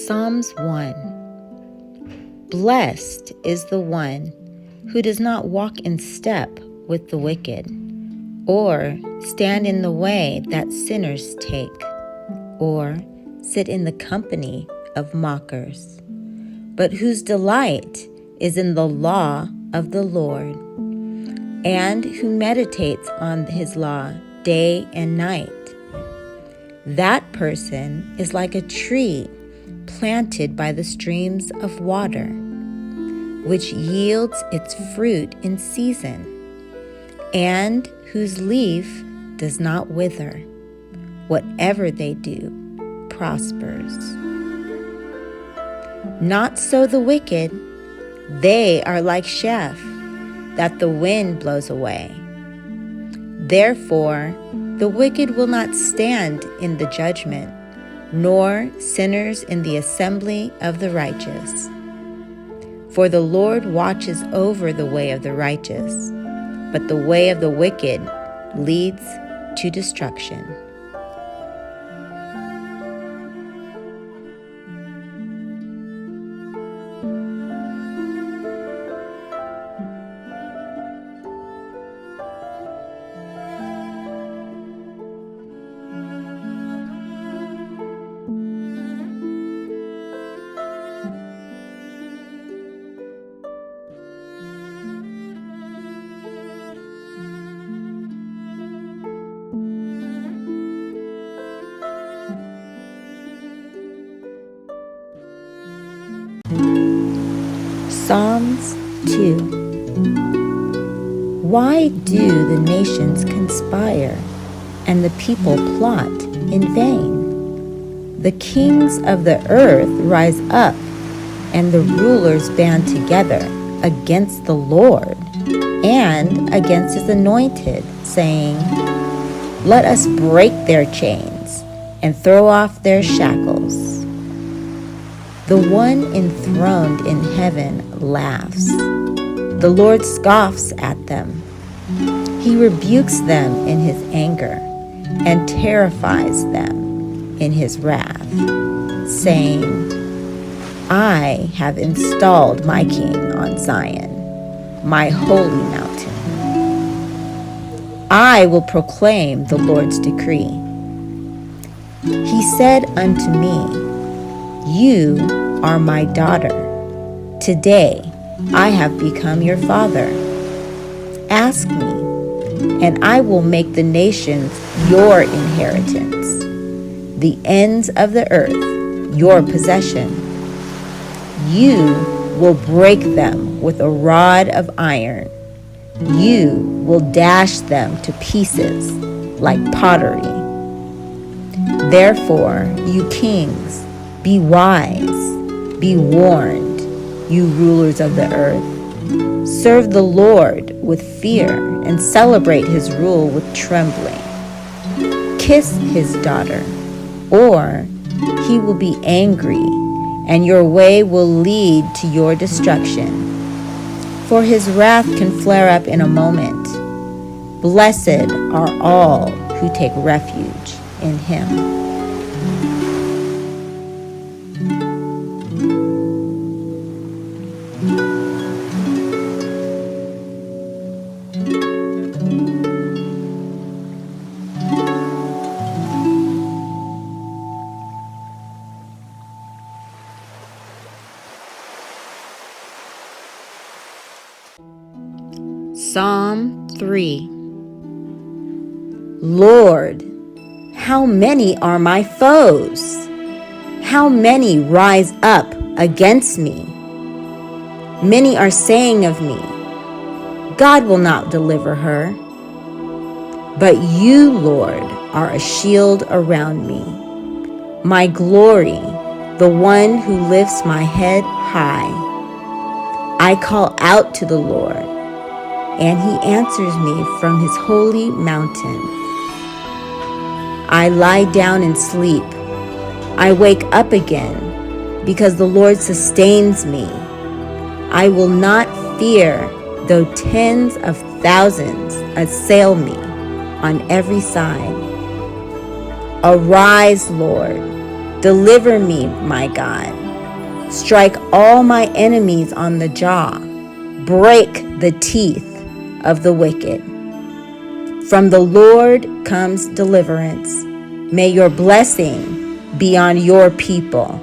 Psalms 1. Blessed is the one who does not walk in step with the wicked, or stand in the way that sinners take, or sit in the company of mockers, but whose delight is in the law of the Lord, and who meditates on his law day and night. That person is like a tree planted by the streams of water, which yields its fruit in season, and whose leaf does not wither. Whatever they do prospers. Not so the wicked. They are like chaff that the wind blows away. Therefore, the wicked will not stand in the judgment, nor sinners in the assembly of the righteous. For the Lord watches over the way of the righteous, but the way of the wicked leads to destruction. Psalms 2. Why do the nations conspire and the people plot in vain? The kings of the earth rise up and the rulers band together against the Lord and against his anointed, saying, "Let us break their chains and throw off their shackles." The one enthroned in heaven laughs. The Lord scoffs at them. He rebukes them in his anger and terrifies them in his wrath, saying, "I have installed my king on Zion, my holy mountain. I will proclaim the Lord's decree. He said unto me, You are my daughter. Today I have become your father. Ask me, and I will make the nations your inheritance, the ends of the earth your possession. You will break them with a rod of iron. You will dash them to pieces like pottery. Therefore, you kings, be wise, be warned, you rulers of the earth. Serve the Lord with fear and celebrate his rule with trembling. Kiss his daughter, or he will be angry, and your way will lead to your destruction. For his wrath can flare up in a moment. Blessed are all who take refuge in him. Psalm 3. Lord, how many are my foes? How many rise up against me? Many are saying of me, God will not deliver her. But you, Lord, are a shield around me, my glory, the one who lifts my head high. I call out to the Lord, and he answers me from his holy mountain. I lie down and sleep. I wake up again because the Lord sustains me. I will not fear though tens of thousands assail me on every side. Arise, Lord. Deliver me, my God. Strike all my enemies on the jaw. Break the teeth of the wicked. From the Lord comes deliverance. May your blessing be on your people.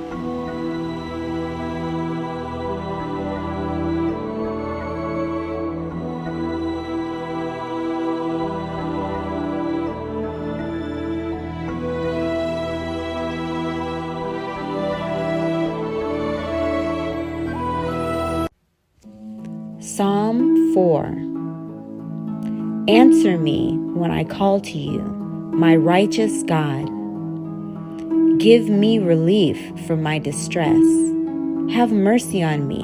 Psalm 4. Answer me when I call to you, my righteous God. Give me relief from my distress. Have mercy on me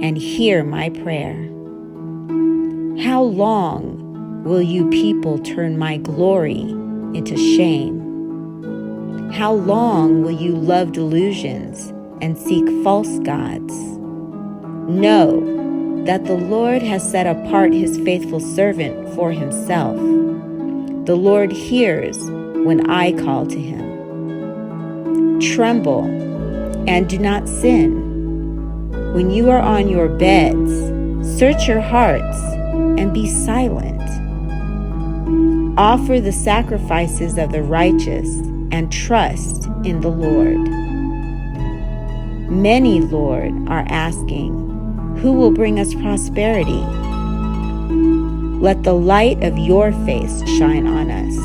and hear my prayer. How long will you people turn my glory into shame? How long will you love delusions and seek false gods? Know that the Lord has set apart his faithful servant for himself. The Lord hears when I call to him. Tremble and do not sin. When you are on your beds, search your hearts and be silent. Offer the sacrifices of the righteous and trust in the Lord. Many, Lord, are asking, who will bring us prosperity? Let the light of your face shine on us.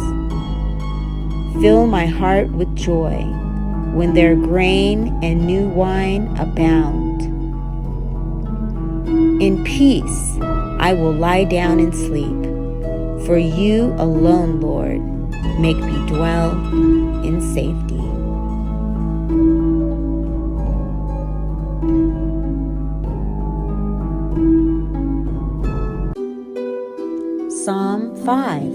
Fill my heart with joy when their grain and new wine abound. In peace I will lie down and sleep, for you alone, Lord, make me dwell in safety. Psalm 5.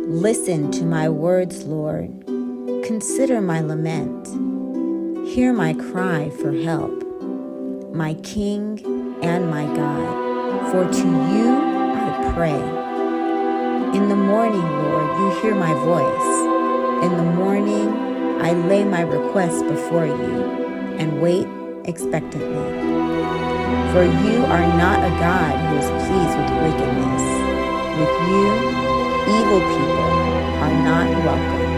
Listen to my words, Lord. Consider my lament. Hear my cry for help, my King and my God, for to you I pray. In the morning, Lord, you hear my voice. In the morning, I lay my requests before you and wait expectantly. For you are not a God who is pleased with wickedness. With you, evil people are not welcome.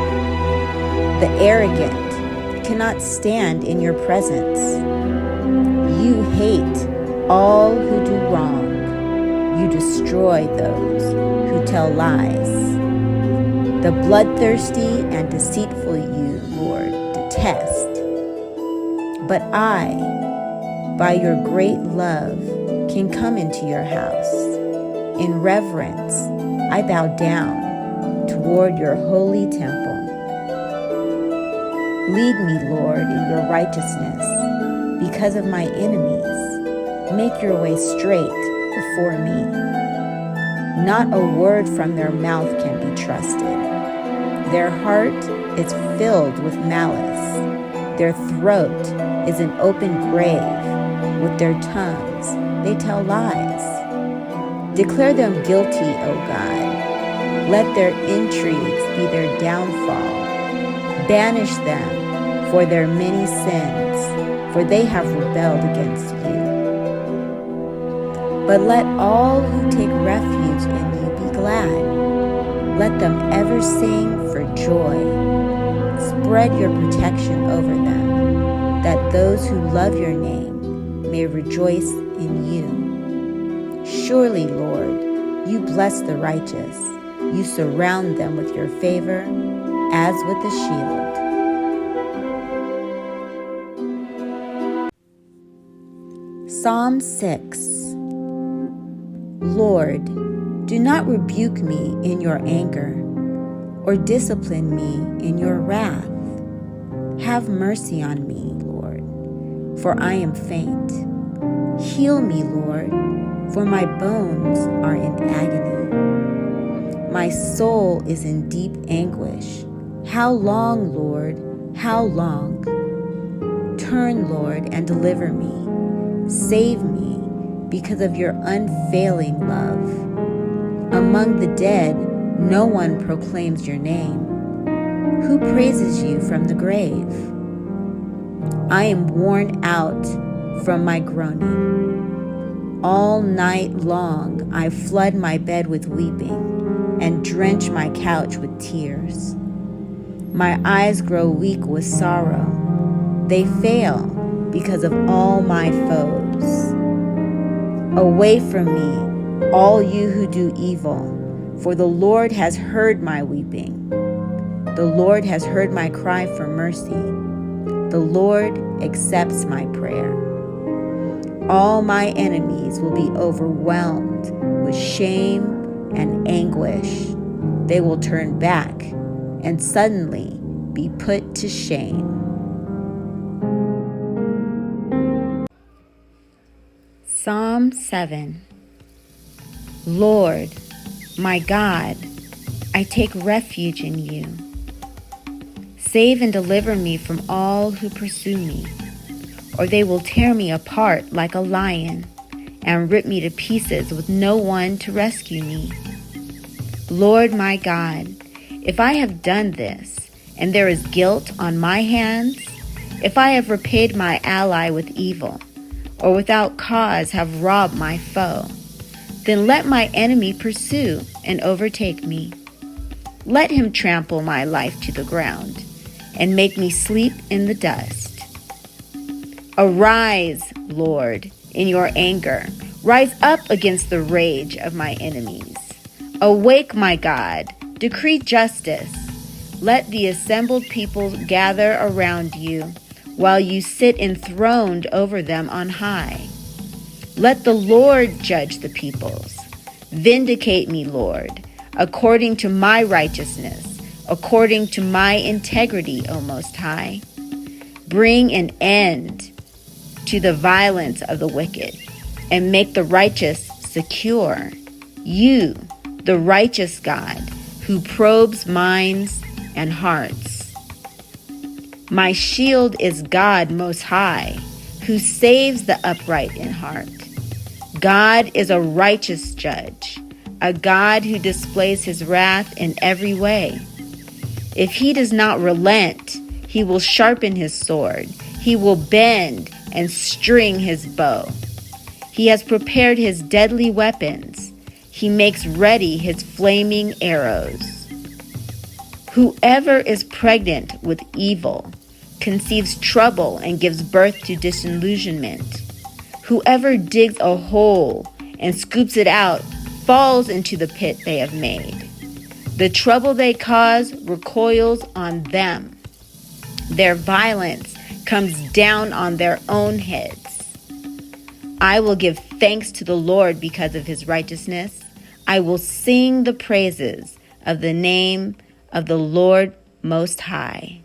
The arrogant cannot stand in your presence. You hate all who do wrong. You destroy those who tell lies. The bloodthirsty and deceitful you, Lord, detest. But I, by your great love, can come into your house. In reverence, I bow down toward your holy temple. Lead me, Lord, in your righteousness because of my enemies. Make your way straight before me. Not a word from their mouth can be trusted. Their heart is filled with malice. Their throat is an open grave. With their tongues, they tell lies. Declare them guilty, O God. Let their intrigues be their downfall. Banish them for their many sins, for they have rebelled against you. But let all who take refuge in you be glad. Let them ever sing for joy. Spread your protection over them, that those who love your name may rejoice in you. Surely, Lord, you bless the righteous. You surround them with your favor as with a shield. Psalm 6. Lord, do not rebuke me in your anger, or discipline me in your wrath. Have mercy on me, Lord, for I am faint. Heal me, Lord, for my bones are in agony. My soul is in deep anguish. How long, Lord? How long? Turn, Lord, and deliver me. Save me because of your unfailing love. Among the dead, no one proclaims your name. Who praises you from the grave? I am worn out from my groaning. All night long I flood my bed with weeping and drench my couch with tears. My eyes grow weak with sorrow. They fail because of all my foes. Away from me, all you who do evil, for the Lord has heard my weeping. The Lord has heard my cry for mercy. The Lord accepts my prayer. All my enemies will be overwhelmed with shame and anguish. They will turn back and suddenly be put to shame. Psalm 7. Lord, my God, I take refuge in you. Save and deliver me from all who pursue me, or they will tear me apart like a lion and rip me to pieces with no one to rescue me. Lord my God, if I have done this, and there is guilt on my hands, if I have repaid my ally with evil, or without cause have robbed my foe, then let my enemy pursue and overtake me. Let him trample my life to the ground and make me sleep in the dust. Arise, Lord, in your anger. Rise up against the rage of my enemies. Awake, my God. Decree justice. Let the assembled people gather around you while you sit enthroned over them on high. Let the Lord judge the peoples. Vindicate me, Lord, according to my righteousness, according to my integrity, O Most High. Bring an end to the violence of the wicked and make the righteous secure. You, the righteous God, who probes minds and hearts. My shield is God Most High, who saves the upright in heart. God is a righteous judge, a God who displays his wrath in every way. If he does not relent, he will sharpen his sword. He will bend and string his bow. He has prepared his deadly weapons. He makes ready his flaming arrows. Whoever is pregnant with evil conceives trouble and gives birth to disillusionment. Whoever digs a hole and scoops it out falls into the pit they have made. The trouble they cause recoils on them. Their violence comes down on their own heads. I will give thanks to the Lord because of his righteousness. I will sing the praises of the name of the Lord Most High.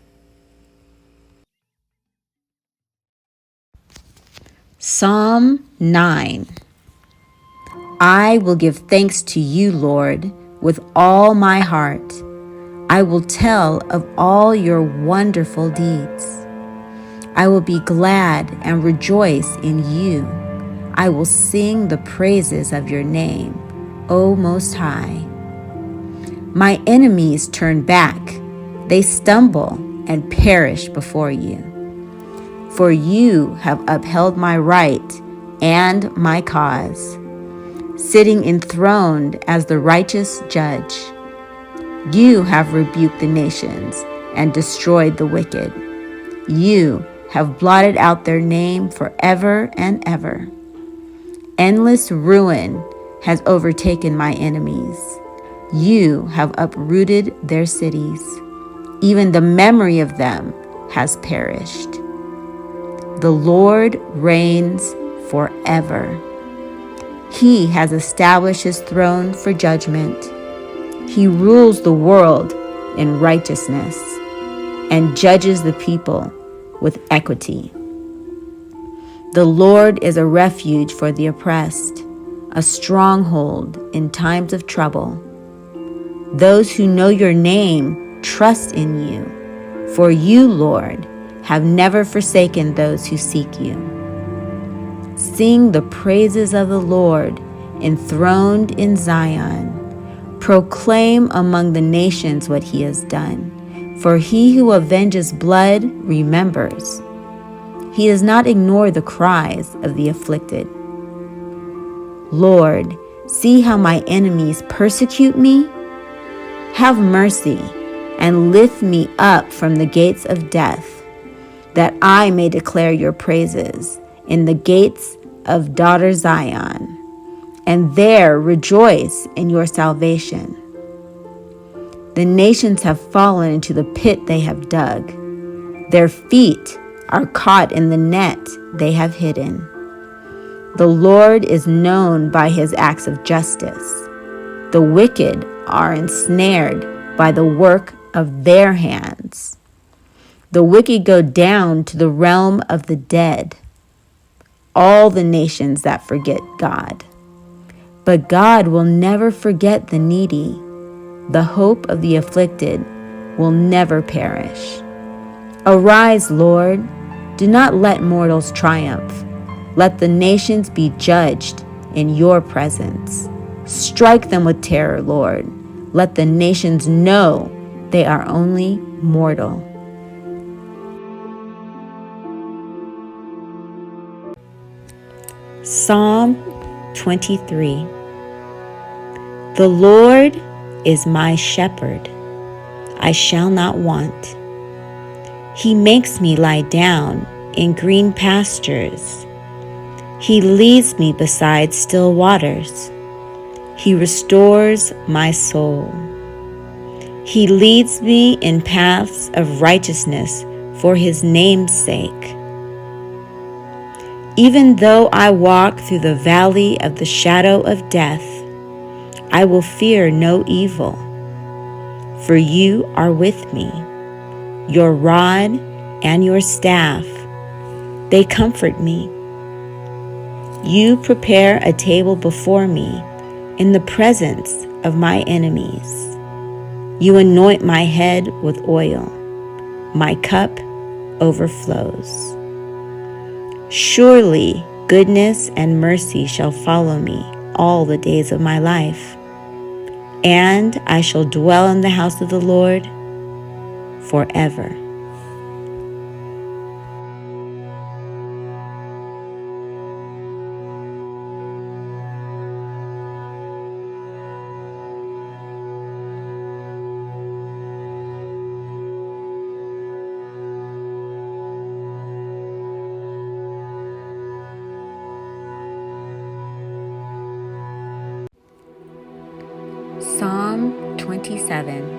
Psalm 9. I will give thanks to you, Lord, with all my heart. I will tell of all your wonderful deeds. I will be glad and rejoice in you. I will sing the praises of your name, O Most High. My enemies turn back. They stumble and perish before you. For you have upheld my right and my cause, sitting enthroned as the righteous judge. You have rebuked the nations and destroyed the wicked. You have blotted out their name forever and ever. Endless ruin has overtaken my enemies. You have uprooted their cities. Even the memory of them has perished. The Lord reigns forever. He has established his throne for judgment. He rules the world in righteousness and judges the people with equity. The Lord is a refuge for the oppressed, a stronghold in times of trouble. Those who know your name trust in you, for you, Lord, have never forsaken those who seek you. Sing the praises of the Lord enthroned in Zion. Proclaim among the nations what he has done, For he who avenges blood remembers. He does not ignore the cries of the afflicted. Lord, see how my enemies persecute me. Have mercy and lift me up from the gates of death, that I may declare your praises in the gates of daughter Zion, and there rejoice in your salvation. The nations have fallen into the pit they have dug. Their feet are caught in the net they have hidden. The Lord is known by his acts of justice. The wicked are ensnared by the work of their hands. The wicked go down to the realm of the dead, all the nations that forget God. But God will never forget the needy. The hope of the afflicted will never perish. Arise, Lord. Do not let mortals triumph. Let the nations be judged in your presence. Strike them with terror, Lord. Let the nations know they are only mortal. Psalm 23. The Lord is my shepherd. I shall not want. He makes me lie down in green pastures. He leads me beside still waters. He restores my soul. He leads me in paths of righteousness for his name's sake. Even though I walk through the valley of the shadow of death, I will fear no evil, for you are with me. Your rod and your staff, they comfort me. You prepare a table before me in the presence of my enemies. You anoint my head with oil. My cup overflows. Surely goodness and mercy shall follow me all the days of my life, and I shall dwell in the house of the Lord forever. Psalm 27.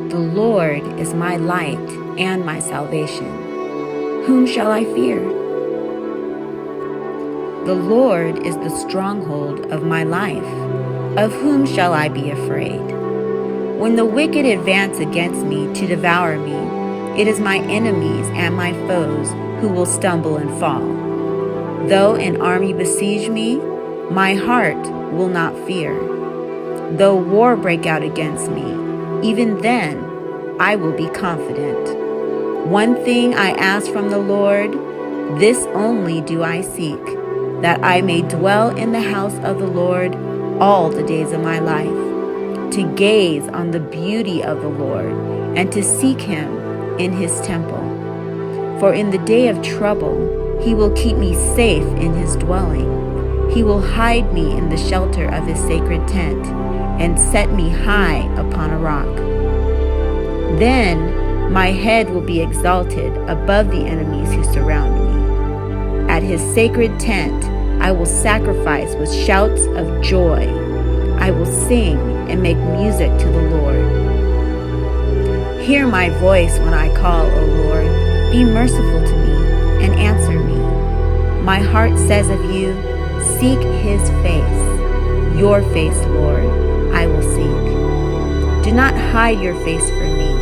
The Lord is my light and my salvation. Whom shall I fear? The Lord is the stronghold of my life. Of whom shall I be afraid? When the wicked advance against me to devour me, it is my enemies and my foes who will stumble and fall. Though an army besiege me, my heart will not fear. Though war break out against me, even then I will be confident. One thing I ask from the Lord, this only do I seek, that I may dwell in the house of the Lord all the days of my life, to gaze on the beauty of the Lord and to seek him in his temple. For in the day of trouble, he will keep me safe in his dwelling. He will hide me in the shelter of his sacred tent and set me high upon a rock. Then my head will be exalted above the enemies who surround me. At his sacred tent, I will sacrifice with shouts of joy. I will sing and make music to the Lord. Hear my voice when I call, O Lord. Be merciful to me and answer me. My heart says of you, seek his face. Your face, Lord, I will seek. Do not hide your face from me.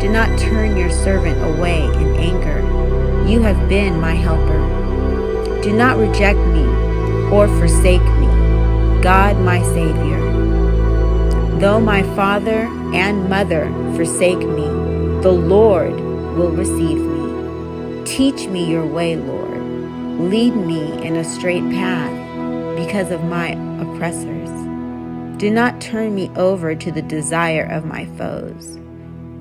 Do not turn your servant away in anger. You have been my helper. Do not reject me or forsake me, God my Savior. Though my father and mother forsake me, the Lord will receive me. Teach me your way, Lord. Lead me in a straight path because of my oppressors. Do not turn me over to the desire of my foes,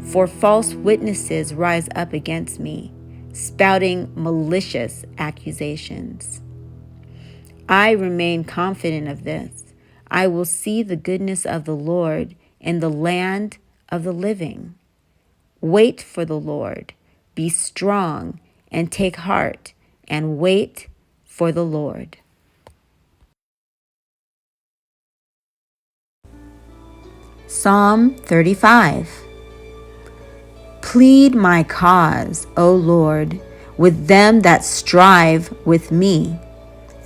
For false witnesses rise up against me, spouting malicious accusations. I remain confident of this. I will see the goodness of the Lord in the land of the living. Wait for the Lord. Be strong and take heart and wait for the Lord. Psalm 35. Plead my cause, O Lord, with them that strive with me.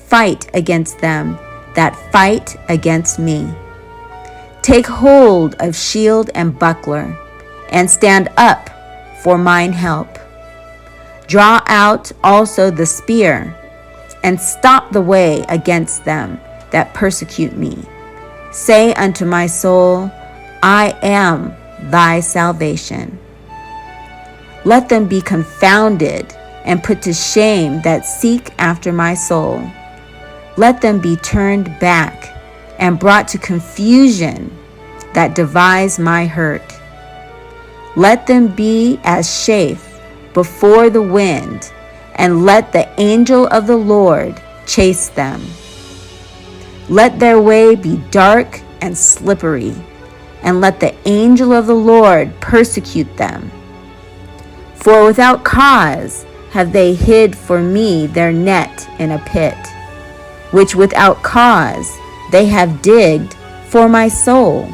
Fight against them that fight against me. Take hold of shield and buckler, and stand up for mine help. Draw out also the spear, and stop the way against them that persecute me. Say unto my soul, I am thy salvation. Let them be confounded and put to shame that seek after my soul. Let them be turned back and brought to confusion that devise my hurt. Let them be as chaff before the wind, and let the angel of the Lord chase them. Let their way be dark and slippery, and let the angel of the Lord persecute them. For without cause have they hid for me their net in a pit, which without cause they have digged for my soul.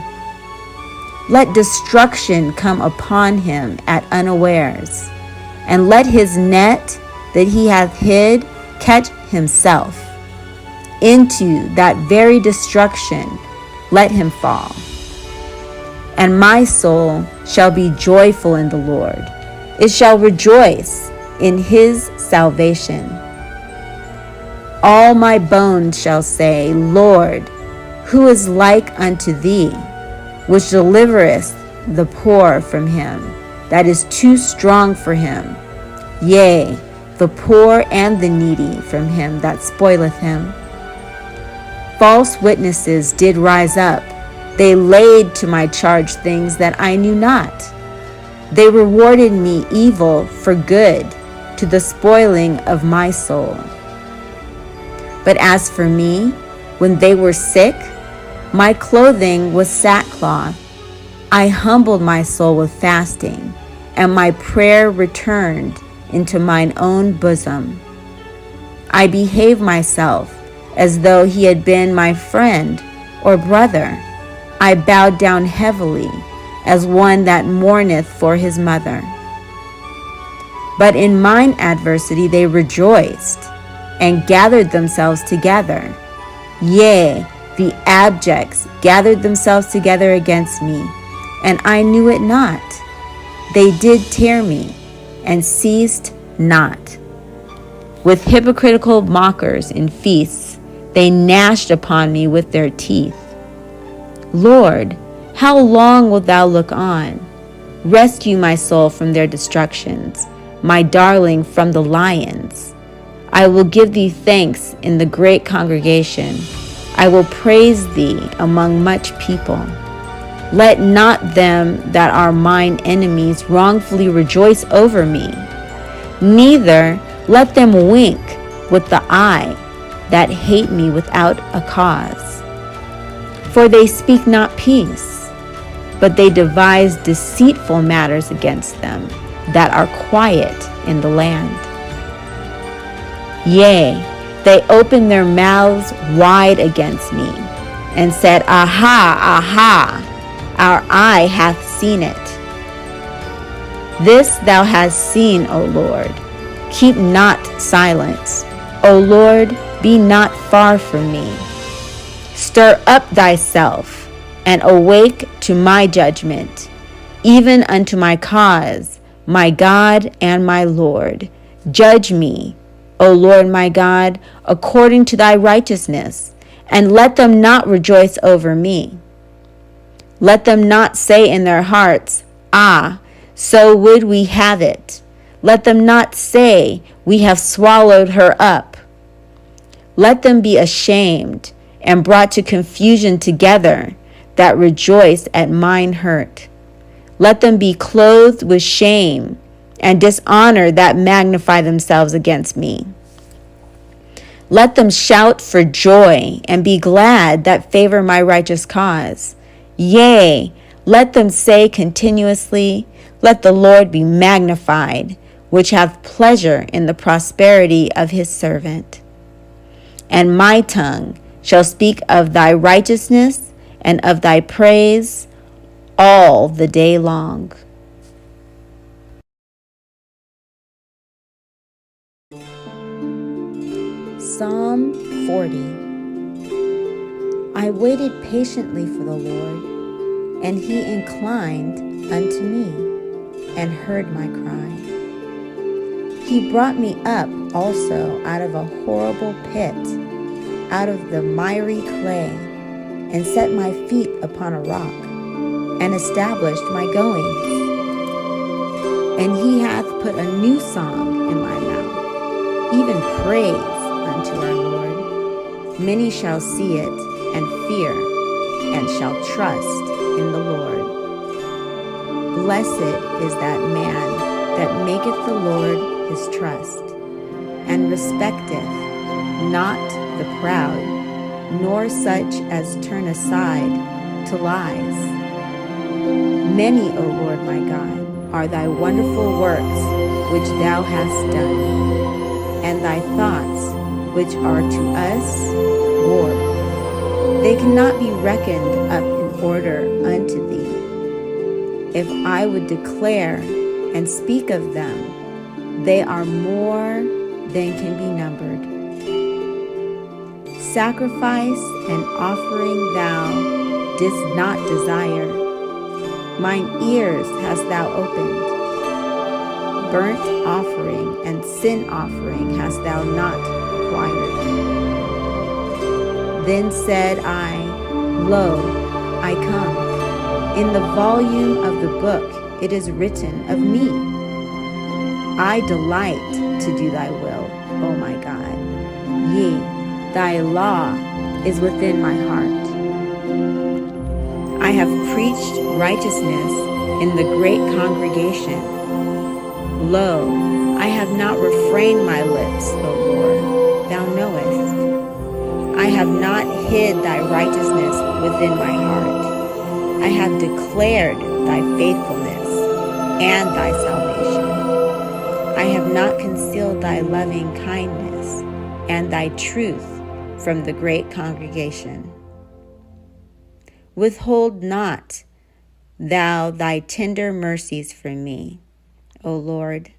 Let destruction come upon him at unawares, and let his net that he hath hid catch himself. Into that very destruction let him fall. And my soul shall be joyful in the Lord. It shall rejoice in his salvation. All my bones shall say, Lord, who is like unto thee, which delivereth the poor from him that is too strong for him, yea, the poor and the needy from him that spoileth him? False witnesses did rise up. They laid to my charge things that I knew not. They rewarded me evil for good, to the spoiling of my soul. But as for me, when they were sick, my clothing was sackcloth. I humbled my soul with fasting, and my prayer returned into mine own bosom. I behaved myself as though he had been my friend or brother. I bowed down heavily, as one that mourneth for his mother. But in mine adversity they rejoiced, and gathered themselves together. Yea, the abjects gathered themselves together against me, and I knew it not. They did tear me, and ceased not. With hypocritical mockers in feasts, they gnashed upon me with their teeth. Lord, how long wilt thou look on? Rescue my soul from their destructions, my darling from the lions. I will give thee thanks in the great congregation. I will praise thee among much people. Let not them that are mine enemies wrongfully rejoice over me. Neither let them wink with the eye that hate me without a cause. For they speak not peace, but they devise deceitful matters against them that are quiet in the land. Yea, they opened their mouths wide against me, and said, Aha, aha, our eye hath seen it. This thou hast seen, O Lord. Keep not silence. O Lord, be not far from me. Stir up thyself, and awake to my judgment, even unto my cause, my God and my Lord. Judge me, O Lord my God, according to thy righteousness, and let them not rejoice over me. Let them not say in their hearts, Ah, so would we have it. Let them not say, We have swallowed her up. Let them be ashamed and brought to confusion together that rejoice at mine hurt. Let them be clothed with shame and dishonor that magnify themselves against me. Let them shout for joy and be glad that favor my righteous cause. Yea, let them say continuously, let the Lord be magnified, which hath pleasure in the prosperity of his servant. And my tongue shall speak of thy righteousness and of thy praise all the day long. Psalm 40. I waited patiently for the Lord, and he inclined unto me, and heard my cry. He brought me up also out of a horrible pit, out of the miry clay, and set my feet upon a rock, and established my goings. And he hath put a new song in my mouth, even praise unto our Lord. Many shall see it and fear, and shall trust in the Lord. Blessed is that man that maketh the Lord his trust, and respecteth not the proud, nor such as turn aside to lies. Many, O Lord my God, are thy wonderful works which thou hast done, and thy thoughts which are to us war. They cannot be reckoned up in order unto thee. If I would declare and speak of them, they are more than can be numbered. Sacrifice and offering thou didst not desire. Mine ears hast thou opened. Burnt offering and sin offering hast thou not required. Then said I, Lo, I come. In the volume of the book it is written of me. I delight to do thy will, O my God. Yea, thy law is within my heart. I have preached righteousness in the great congregation. Lo, I have not refrained my lips, O Lord, thou knowest. I have not hid thy righteousness within my heart. I have declared thy faithfulness and thy salvation. I have not concealed thy loving kindness and thy truth from the great congregation. Withhold not thou thy tender mercies from me, O Lord.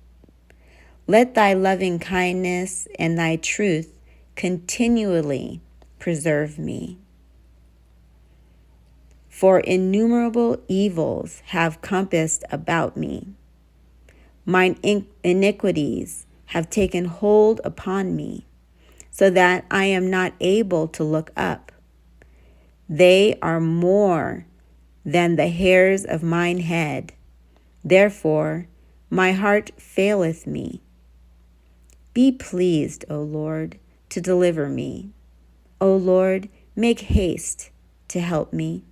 Let thy loving kindness and thy truth continually preserve me. For innumerable evils have compassed about me. Mine iniquities have taken hold upon me, so that I am not able to look up. They are more than the hairs of mine head. Therefore, my heart faileth me. Be pleased, O Lord, to deliver me. O Lord, make haste to help me.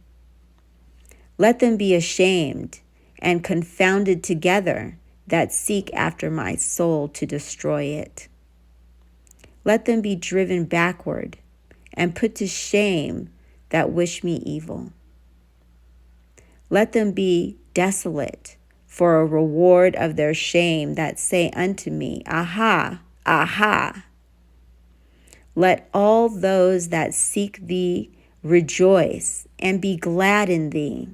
Let them be ashamed and confounded together that seek after my soul to destroy it. Let them be driven backward and put to shame that wish me evil. Let them be desolate for a reward of their shame that say unto me, Aha, aha. Let all those that seek thee rejoice and be glad in thee.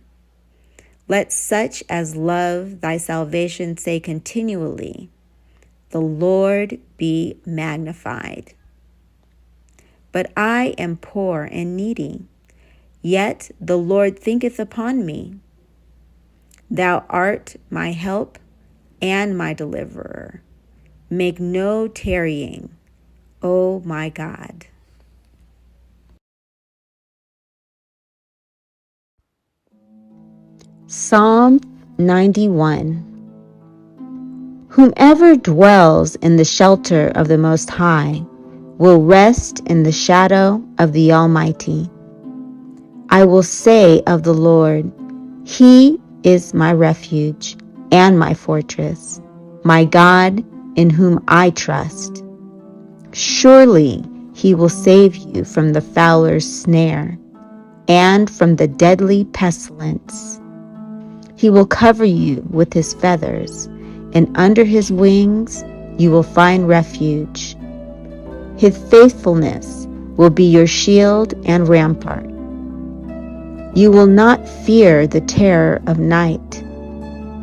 Let such as love thy salvation say continually, The Lord be magnified. But I am poor and needy, yet the Lord thinketh upon me. Thou art my help and my deliverer. Make no tarrying, O my God. Psalm 91. Whomever dwells in the shelter of the Most High will rest in the shadow of the Almighty. I will say of the Lord, He is my refuge and my fortress, my God in whom I trust. Surely he will save you from the fowler's snare and from the deadly pestilence. He will cover you with his feathers, and under his wings you will find refuge. His faithfulness will be your shield and rampart. You will not fear the terror of night,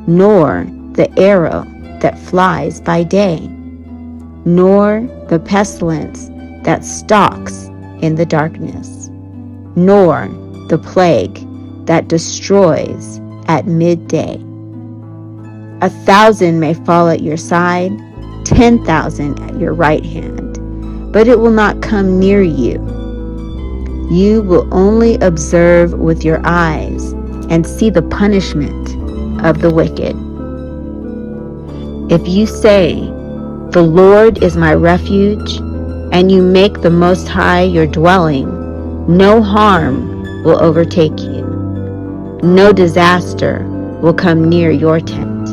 nor the arrow that flies by day, nor the pestilence that stalks in the darkness, nor the plague that destroys at midday. 1,000 may fall at your side, 10,000 at your right hand, but it will not come near you. You will only observe with your eyes and see the punishment of the wicked. If you say, "The Lord is my refuge," and you make the Most High your dwelling, no harm will overtake you. No disaster will come near your tent.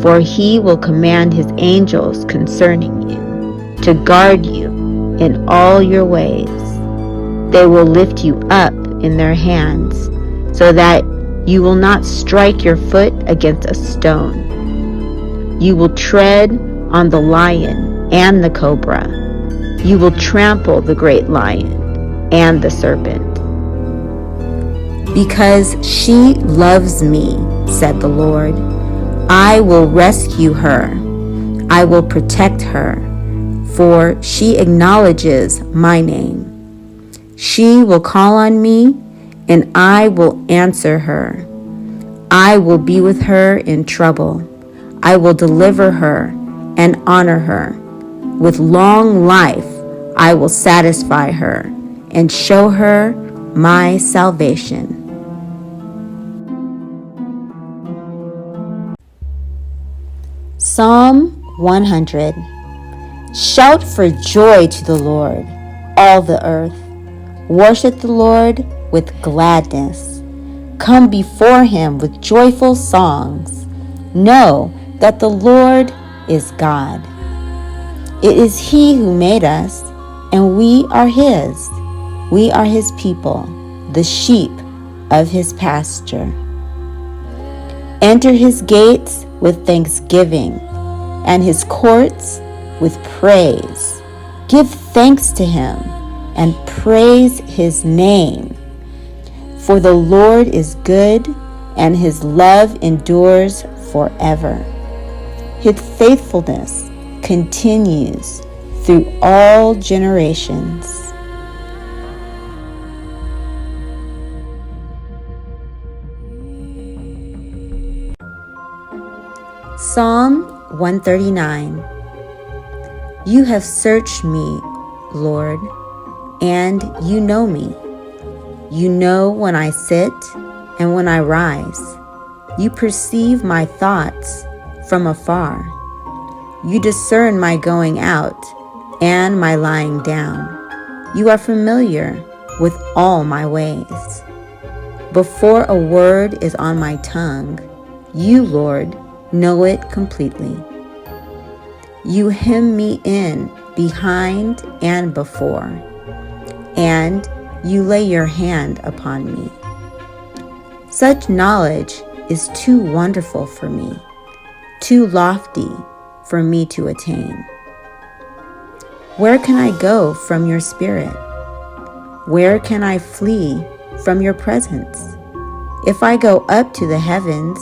For he will command his angels concerning you to guard you in all your ways. They will lift you up in their hands so that you will not strike your foot against a stone. You will tread on the lion and the cobra. You will trample the great lion and the serpent. Because she loves me, said the Lord, I will rescue her. I will protect her, for she acknowledges my name. She will call on me, and I will answer her. I will be with her in trouble. I will deliver her and honor her. With long life, I will satisfy her and show her my salvation. Psalm 100. Shout for joy to the Lord, all the earth. Worship the Lord with gladness. Come before him with joyful songs. Know that the Lord is God. It is he who made us, and we are his. We are his people, the sheep of his pasture. Enter his gates with thanksgiving, and his courts with praise. Give thanks to him and praise his name. For the Lord is good, and his love endures forever. His faithfulness continues through all generations. Psalm 139. You have searched me, Lord, and you know me. You know when I sit and when I rise. You perceive my thoughts from afar. You discern my going out and my lying down. You are familiar with all my ways. Before a word is on my tongue, you, Lord, know it completely. You hem me in behind and before, and you lay your hand upon me. Such knowledge is too wonderful for me, too lofty for me to attain. Where can I go from your spirit? Where can I flee from your presence? If I go up to the heavens,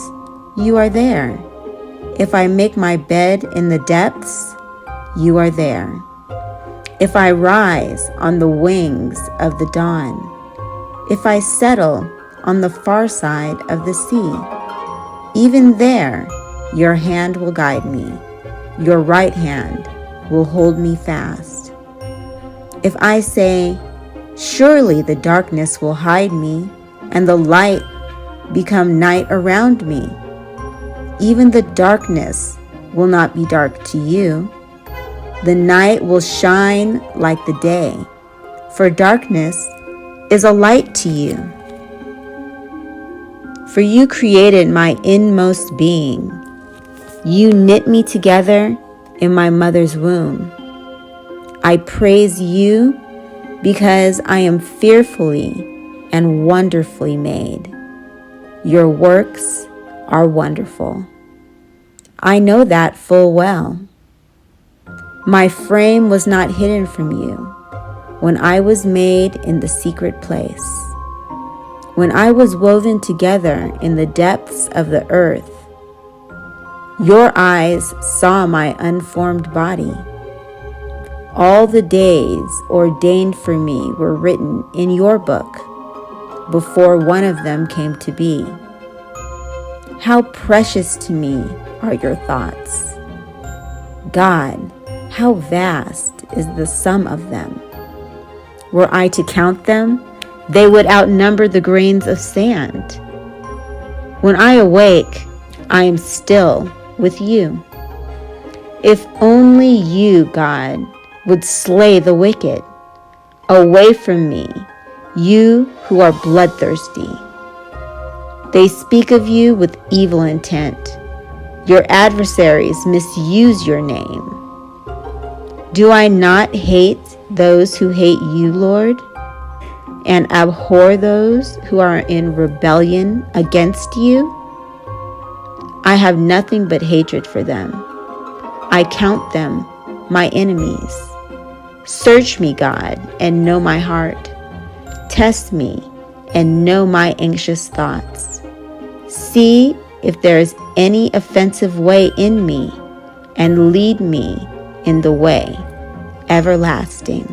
you are there. If I make my bed in the depths, you are there. If I rise on the wings of the dawn, if I settle on the far side of the sea, even there your hand will guide me. Your right hand will hold me fast. If I say, surely the darkness will hide me, and the light become night around me, even the darkness will not be dark to you. The night will shine like the day, for darkness is a light to you. For you created my inmost being. You knit me together in my mother's womb. I praise you because I am fearfully and wonderfully made. Your works are wonderful. I know that full well. My frame was not hidden from you when I was made in the secret place. When I was woven together in the depths of the earth, your eyes saw my unformed body. All the days ordained for me were written in your book before one of them came to be. How precious to me are your thoughts. God, how vast is the sum of them. Were I to count them, they would outnumber the grains of sand. When I awake, I am still with you. If only you, God, would slay the wicked. Away from me, you who are bloodthirsty. They speak of you with evil intent. Your adversaries misuse your name. Do I not hate those who hate you, Lord, and abhor those who are in rebellion against you? I have nothing but hatred for them. I count them my enemies. Search me, God, and know my heart. Test me and know my anxious thoughts. See if there is any offensive way in me, and lead me in the way everlasting.